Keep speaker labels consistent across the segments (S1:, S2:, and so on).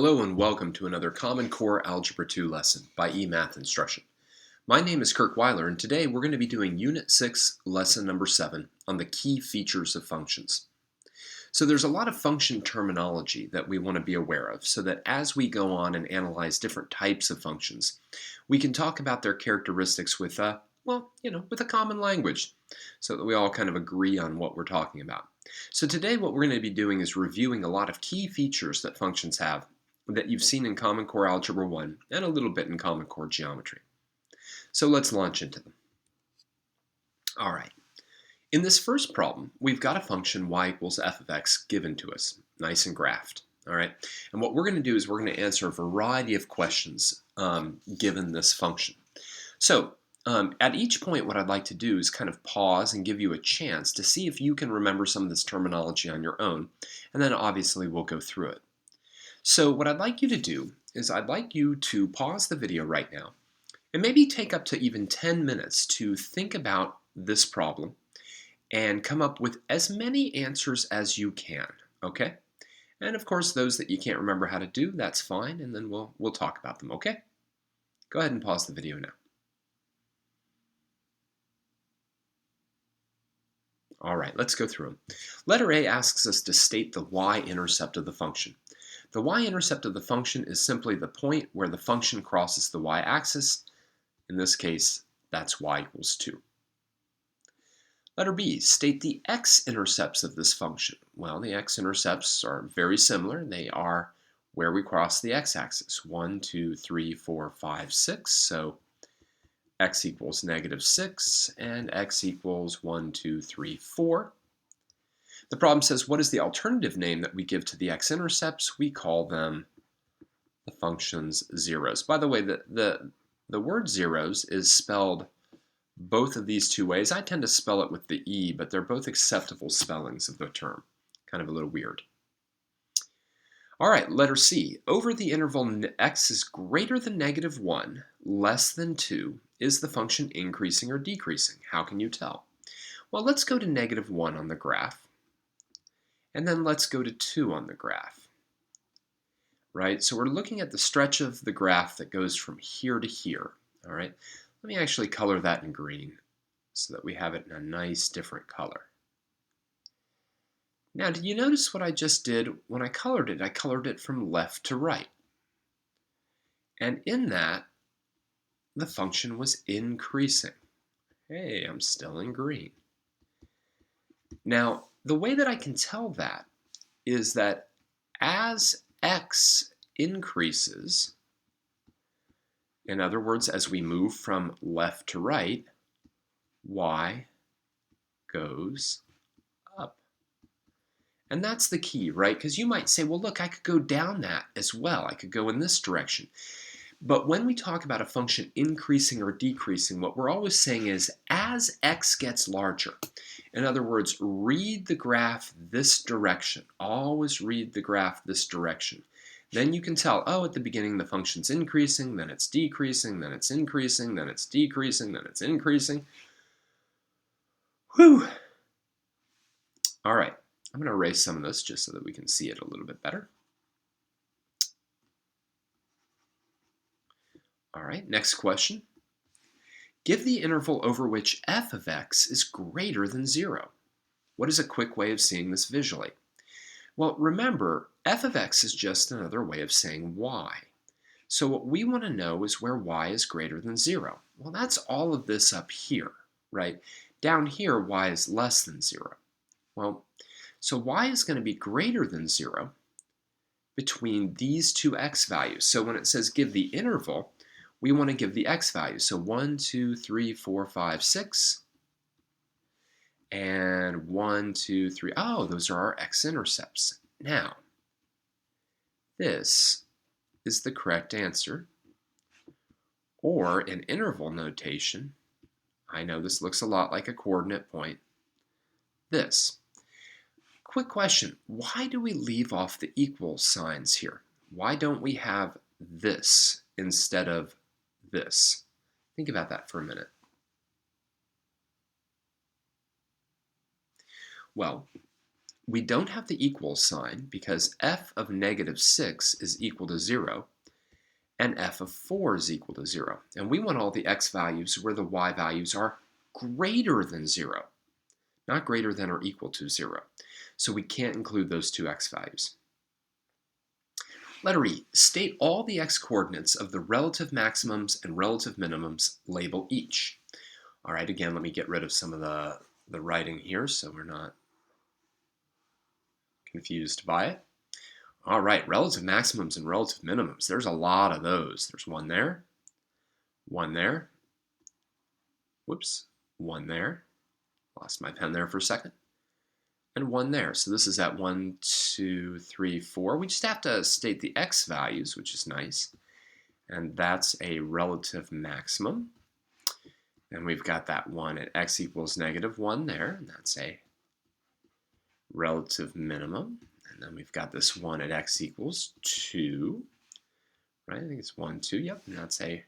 S1: Hello and welcome to another Common Core Algebra 2 lesson by eMathInstruction. My name is Kirk Weiler, and today we're going to be doing Unit 6, Lesson number 7 on the key features of functions. So there's a lot of function terminology that we want to be aware of so that as we go on and analyze different types of functions, we can talk about their characteristics with a common language so that we all kind of agree on what we're talking about. So today what we're going to be doing is reviewing a lot of key features that functions have that you've seen in Common Core Algebra 1 and a little bit in Common Core Geometry. So let's launch into them. All right. In this first problem, we've got a function y equals f of x given to us, nice and graphed. All right. And what we're going to do is we're going to answer a variety of questions given this function. So at each point, what I'd like to do is kind of pause and give you a chance to see if you can remember some of this terminology on your own, and then obviously we'll go through it. So what I'd like you to do is I'd like you to pause the video right now and maybe take up to even 10 minutes to think about this problem and come up with as many answers as you can, okay? And of course, those that you can't remember how to do, that's fine, and then we'll talk about them, okay? Go ahead and pause the video now. All right, let's go through them. Letter A asks us to state the y-intercept of the function. The y-intercept of the function is simply the point where the function crosses the y-axis. In this case, that's y equals 2. Letter B, state the x-intercepts of this function. Well, the x-intercepts are very similar. They are where we cross the x-axis. 1, 2, 3, 4, 5, 6. So x equals -6 and x equals 1, 2, 3, 4. The problem says, what is the alternative name that we give to the x-intercepts? We call them the function's zeros. By the way, the word zeros is spelled both of these two ways. I tend to spell it with the E, but they're both acceptable spellings of the term. Kind of a little weird. All right, letter C. Over the interval x is greater than -1, less than 2, is the function increasing or decreasing? How can you tell? Well, let's go to -1 on the graph. And then let's go to 2 on the graph, right? So we're looking at the stretch of the graph that goes from here to here, all right? Let me actually color that in green so that we have it in a nice different color. Now, did you notice what I just did when I colored it? I colored it from left to right. And in that, the function was increasing. Hey, I'm still in green. Now, the way that I can tell that is that as x increases, in other words, as we move from left to right, y goes up. And that's the key, right? Because you might say, well, look, I could go down that as well. I could go in this direction. But when we talk about a function increasing or decreasing, what we're always saying is as x gets larger. In other words, read the graph this direction. Always read the graph this direction. Then you can tell, oh, at the beginning the function's increasing, then it's decreasing, then it's increasing, then it's decreasing, then it's increasing. Whew! All right, I'm going to erase some of this just so that we can see it a little bit better. All right, next question. Give the interval over which f of x is greater than 0. What is a quick way of seeing this visually? Well, remember, f of x is just another way of saying y. So what we want to know is where y is greater than 0. Well, that's all of this up here, right? Down here, y is less than 0. Well, so y is going to be greater than 0 between these two x values. So when it says give the interval, we want to give the x value. So 1, 2, 3, 4, 5, 6. And 1, 2, 3. Oh, those are our x-intercepts. Now, this is the correct answer. Or in interval notation, I know this looks a lot like a coordinate point, this. Quick question, why do we leave off the equal signs here? Why don't we have this instead of this? Think about that for a minute. Well, we don't have the equals sign because f of -6 is equal to 0 and f of 4 is equal to 0. And we want all the x values where the y values are greater than 0, not greater than or equal to 0. So we can't include those two x values. Letter E, state all the x coordinates of the relative maximums and relative minimums, label each. All right, again, let me get rid of some of the writing here so we're not confused by it. All right, relative maximums and relative minimums. There's a lot of those. There's one there, whoops, one there, lost my pen there for a second, and one there. So this is at 1, 2, 3, 4. We just have to state the x values, which is nice, and that's a relative maximum. And we've got that one at x equals -1 there, and that's a relative minimum. And then we've got this one at x equals 2, right? I think it's 1, 2, yep, and that's a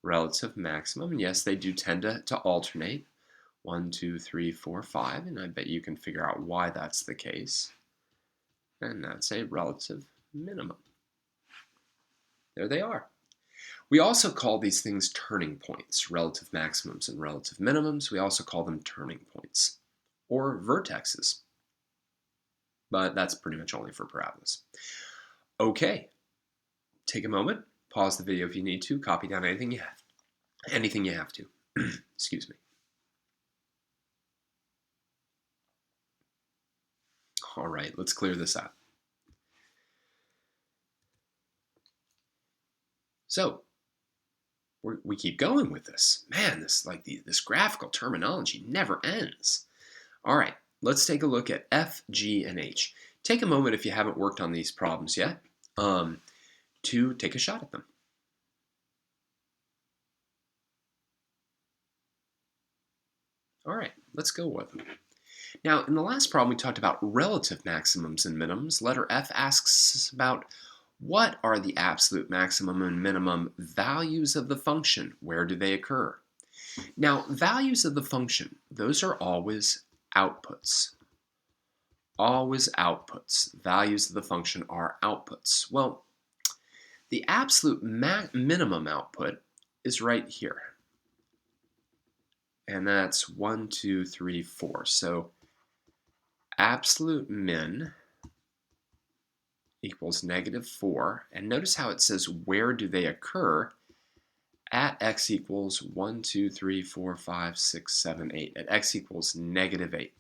S1: relative maximum. And yes, they do tend to alternate, 1, 2, 3, 4, 5, and I bet you can figure out why that's the case. And that's a relative minimum. There they are. We also call these things turning points, relative maximums and relative minimums. We also call them turning points or vertexes. But that's pretty much only for parabolas. Okay, take a moment, pause the video if you need to, copy down anything you have to. Excuse me. All right, let's clear this out. So, we keep going with this. Man, this graphical terminology never ends. All right, let's take a look at F, G, and H. Take a moment if you haven't worked on these problems yet to take a shot at them. All right, let's go with them. Now, in the last problem, we talked about relative maximums and minimums. Letter F asks about what are the absolute maximum and minimum values of the function? Where do they occur? Now, values of the function, those are always outputs. Always outputs. Values of the function are outputs. Well, the absolute minimum output is right here. And that's 1, 2, 3, 4. So absolute min equals -4. And notice how it says where do they occur at x equals 1, 2, 3, 4, 5, 6, 7, 8. At x equals -8.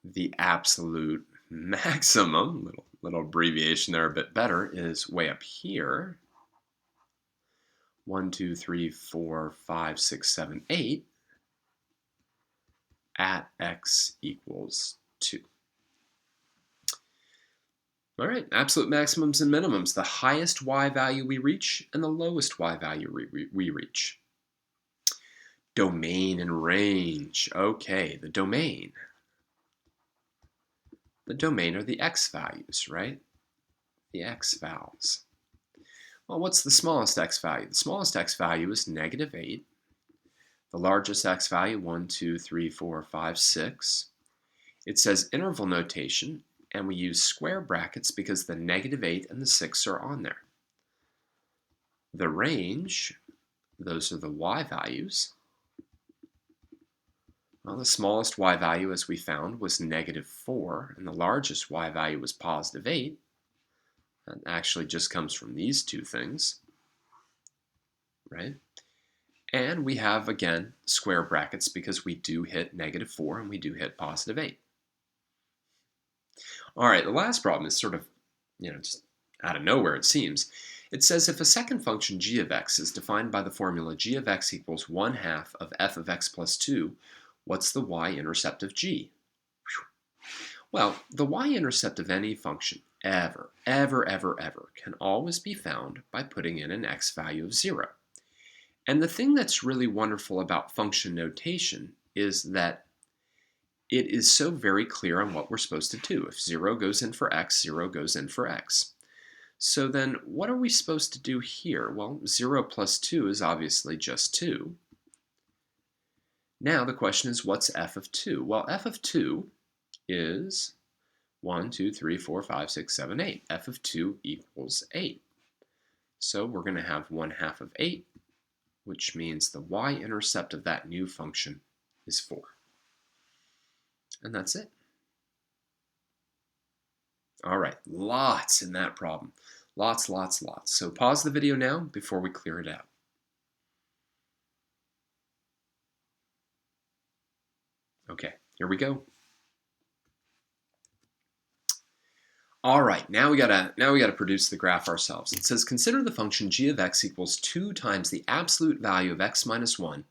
S1: The absolute maximum, little abbreviation there, a bit better, is way up here. 1, 2, 3, 4, 5, 6, 7, 8 at x equals 2. All right, absolute maximums and minimums, the highest y value we reach and the lowest y value we reach. Domain and range. Okay, the domain. The domain are the x values, right? The x vals. Well, what's the smallest x value? The smallest x value is -8. The largest x value, 1, 2, 3, 4, 5, 6. It says interval notation, and we use square brackets because the -8 and the 6 are on there. The range, those are the y values. Well, the smallest y value, as we found, was -4, and the largest y value was +8. That actually just comes from these two things, right? And we have, again, square brackets because we do hit -4 and we do hit +8. All right, the last problem is sort of, just out of nowhere, it seems. It says if a second function g of x is defined by the formula g of x equals 1/2 of f of x plus 2, what's the y-intercept of g? Well, the y-intercept of any function ever can always be found by putting in an x value of 0. And the thing that's really wonderful about function notation is that it is so very clear on what we're supposed to do. If 0 goes in for x, 0 goes in for x. So then what are we supposed to do here? Well, 0 plus 2 is obviously just 2. Now the question is, what's f of 2? Well, f of 2 is 1, 2, 3, 4, 5, 6, 7, 8. f of 2 equals 8. So we're going to have 1/2 of 8, which means the y-intercept of that new function is 4. And that's it. All right, lots in that problem. Lots, lots, lots. So pause the video now before we clear it out. Okay, here we go. All right, now we gotta produce the graph ourselves. It says consider the function g of x equals 2 times the absolute value of x minus 1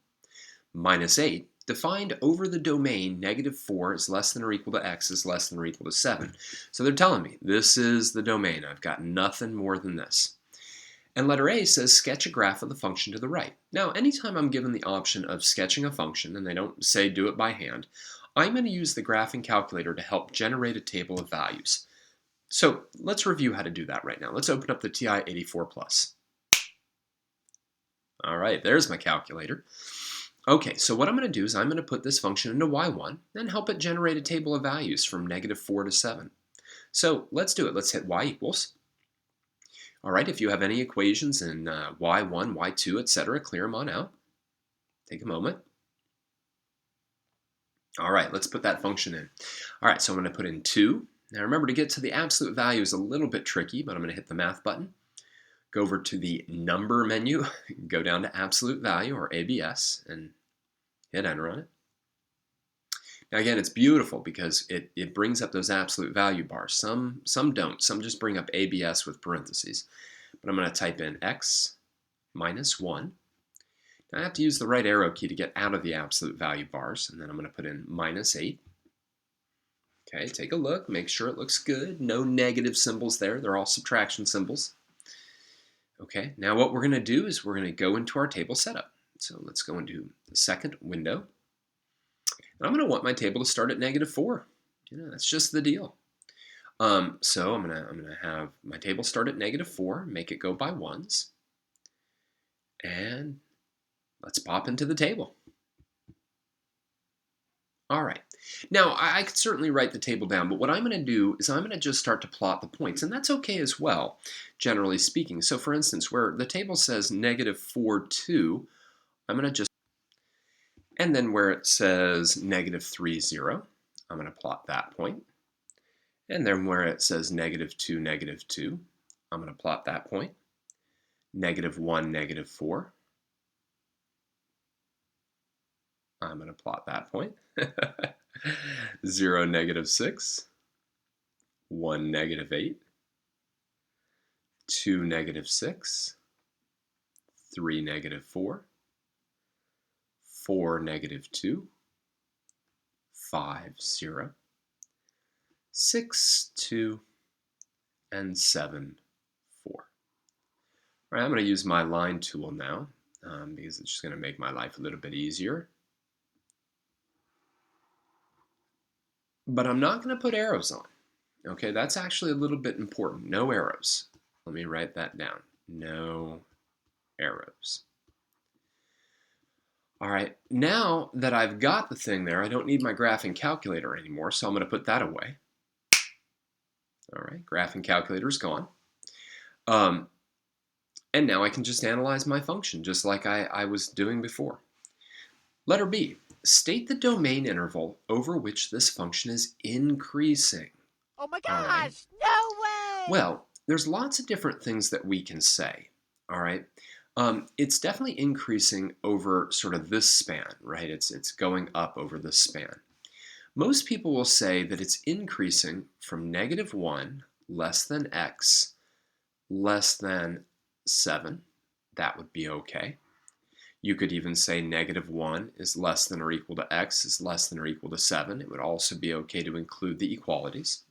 S1: minus 8 defined over the domain -4 is less than or equal to x is less than or equal to 7. So they're telling me this is the domain. I've got nothing more than this. And letter A says sketch a graph of the function to the right. Now, anytime I'm given the option of sketching a function, and they don't say do it by hand, I'm going to use the graphing calculator to help generate a table of values. So let's review how to do that right now. Let's open up the TI-84 Plus. All right, there's my calculator. Okay, so what I'm going to do is I'm going to put this function into y1 and help it generate a table of values from -4 to 7. So let's do it. Let's hit y equals. All right, if you have any equations in y1, y2, etc., clear them on out. Take a moment. All right, let's put that function in. All right, so I'm going to put in 2. Now remember, to get to the absolute value is a little bit tricky, but I'm going to hit the math button. Go over to the number menu, go down to absolute value, or ABS, and hit enter on it. Now again, it's beautiful because it brings up those absolute value bars. Some don't. Some just bring up ABS with parentheses. But I'm going to type in x minus 1. Now I have to use the right arrow key to get out of the absolute value bars, and then I'm going to put in -8. Okay, take a look, make sure it looks good. No negative symbols there. They're all subtraction symbols. Okay, now what we're going to do is we're going to go into our table setup. So let's go into the second window. And I'm going to want my table to start at -4. That's just the deal. So I'm gonna have my table start at -4, make it go by ones, and let's pop into the table. All right. Now I could certainly write the table down, but what I'm going to do is I'm going to just start to plot the points, and that's okay as well, generally speaking. So for instance, where the table says -4, 2, I'm going to just, and then where it says -3, 0, I'm going to plot that point. And then where it says -2, -2, I'm going to plot that point. -1, -4, I'm going to plot that point. 0, -6, 1, -8, 2, -6, 3, -4, 4, -2, 5, 0, 6, 2, and 7, 4. All right, I'm going to use my line tool now because it's just going to make my life a little bit easier. But I'm not going to put arrows on. Okay, that's actually a little bit important. No arrows. Let me write that down. No arrows. All right, now that I've got the thing there, I don't need my graphing calculator anymore, so I'm going to put that away. All right, graphing calculator is gone. And now I can just analyze my function just like I was doing before. Letter B, state the domain interval over which this function is increasing.
S2: Oh my
S1: All right.
S2: gosh, no way!
S1: Well, there's lots of different things that we can say. All right. It's definitely increasing over sort of this span, right? It's going up over this span. Most people will say that it's increasing from -1 less than x less than 7. That would be okay. You could even say -1 is less than or equal to x is less than or equal to 7. It would also be okay to include the equalities.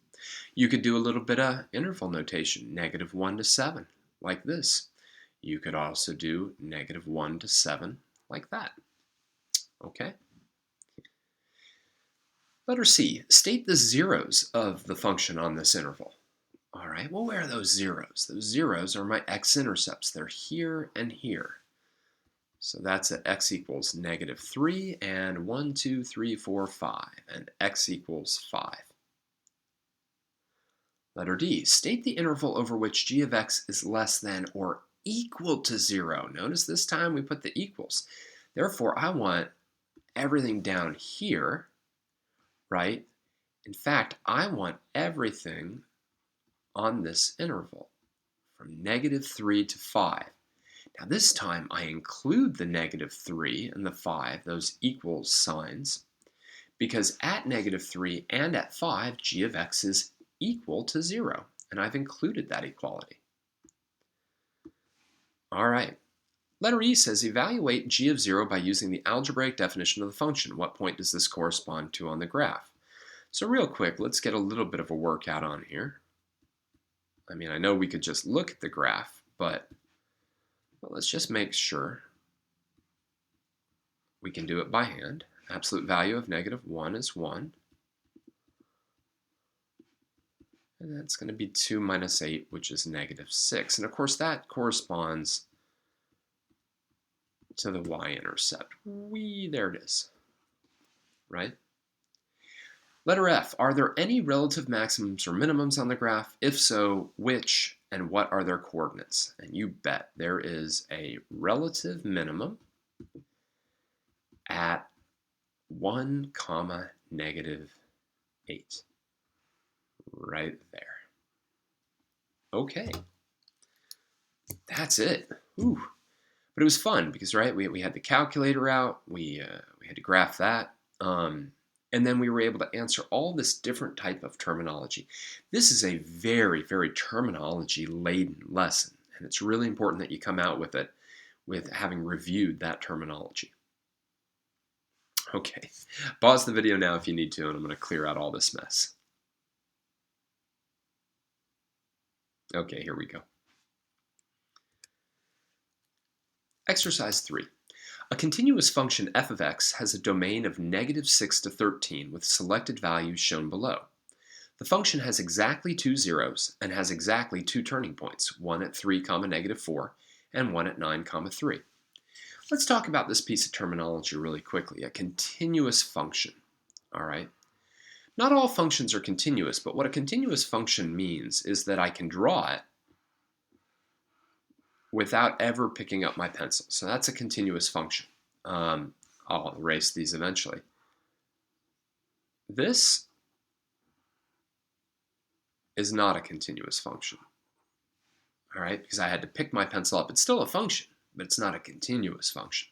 S1: You could do a little bit of interval notation, -1 to 7, like this. You could also do -1 to 7, like that. Okay? Letter C, state the zeros of the function on this interval. All right, well, where are those zeros? Those zeros are my x-intercepts. They're here and here. So that's at x equals -3 and 1, 2, 3, 4, 5, and x equals 5. Letter D, state the interval over which g of x is less than or equal to 0. Notice this time we put the equals. Therefore, I want everything down here, right? In fact, I want everything on this interval from -3 to 5. Now this time I include the -3 and the 5, those equals signs, because at -3 and at 5, g of x is equal to 0, and I've included that equality. All right. Letter E says evaluate g of 0 by using the algebraic definition of the function. What point does this correspond to on the graph? So real quick, let's get a little bit of a workout on here. I mean, I know we could just look at the graph, but let's just make sure we can do it by hand. Absolute value of -1 is 1. And that's going to be 2 minus 8, which is -6. And of course, that corresponds to the y-intercept. There it is, right? Letter F, are there any relative maximums or minimums on the graph? If so, which and what are their coordinates? And you bet there is a relative minimum at 1, -8. Right there. Okay. That's it. Ooh. But it was fun because, right, we had the calculator out. We had to graph that. And then we were able to answer all this different type of terminology. This is a very, very terminology-laden lesson. And it's really important that you come out with it with having reviewed that terminology. Okay, pause the video now if you need to, and I'm going to clear out all this mess. Okay, here we go. Exercise 3. A continuous function f of x has a domain of -6 to 13 with selected values shown below. The function has exactly 2 zeros and has exactly 2 turning points, one at 3, -4 and one at 9, 3. Let's talk about this piece of terminology really quickly. A continuous function, all right? Not all functions are continuous, but what a continuous function means is that I can draw it without ever picking up my pencil. So that's a continuous function. I'll erase these eventually. This is not a continuous function, all right, because I had to pick my pencil up. It's still a function, but it's not a continuous function.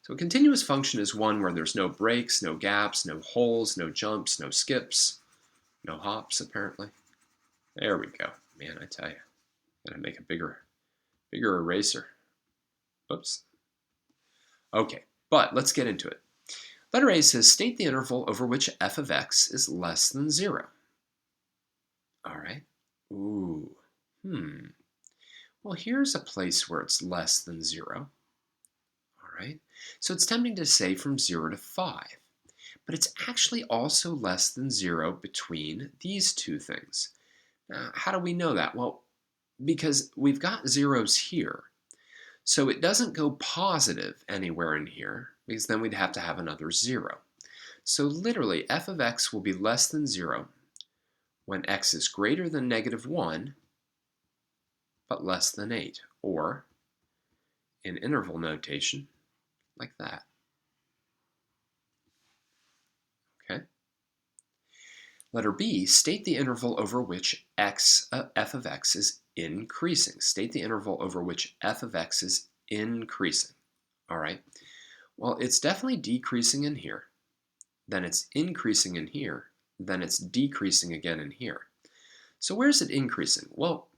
S1: So a continuous function is one where there's no breaks, no gaps, no holes, no jumps, no skips, no hops, apparently. There we go. Man, I tell you, gotta make a bigger eraser. Oops. Okay, but let's get into it. Letter A says state the interval over which f of x is less than 0. All right. Ooh. Well, here's a place where it's less than 0. All right. So it's tempting to say from 0 to 5. But it's actually also less than 0 between these two things. Now, how do we know that? Well, because we've got zeros here. So it doesn't go positive anywhere in here, because then we'd have to have another 0. So literally, f of x will be less than 0 when x is greater than -1, but less than 8, or in interval notation, like that. Okay. Letter B, state the interval over which f of x is increasing. State the interval over which f of x is increasing. All right. Well, it's definitely decreasing in here. Then it's increasing in here. Then it's decreasing again in here. So where's it increasing? Well,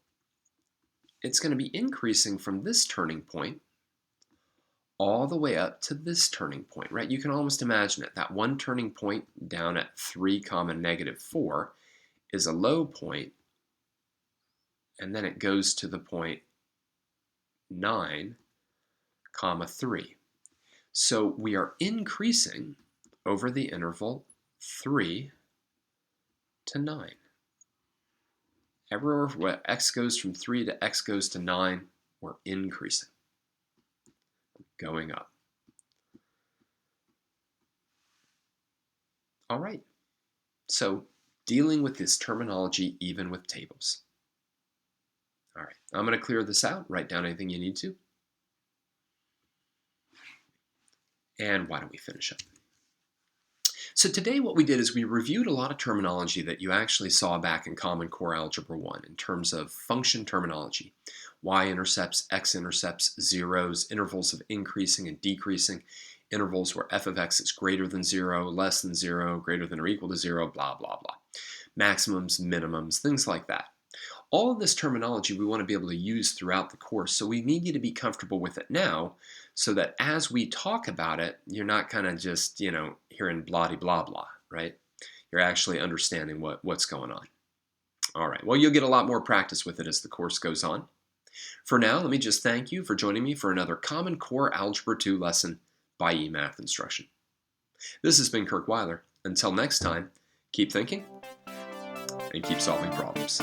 S1: it's going to be increasing from this turning point all the way up to this turning point, right? You can almost imagine it. That one turning point down at 3, -4 is a low point, and then it goes to the point 9, 3. So we are increasing over the interval 3 to 9. Everywhere where x goes from 3 to x goes to 9, we're increasing, going up. All right, so dealing with this terminology even with tables. All right, I'm going to clear this out. Write down anything you need to. And why don't we finish up? So today what we did is we reviewed a lot of terminology that you actually saw back in Common Core Algebra 1 in terms of function terminology. Y-intercepts, x-intercepts, zeros, intervals of increasing and decreasing, intervals where f of x is greater than 0, less than 0, greater than or equal to 0, blah, blah, blah. Maximums, minimums, things like that. All of this terminology we want to be able to use throughout the course, so we need you to be comfortable with it now so that as we talk about it, you're not kind of just, hearing blah-de-blah-blah, right? You're actually understanding what's going on. All right, well, you'll get a lot more practice with it as the course goes on. For now, let me just thank you for joining me for another Common Core Algebra 2 lesson by eMathInstruction. This has been Kirk Weiler. Until next time, keep thinking and keep solving problems.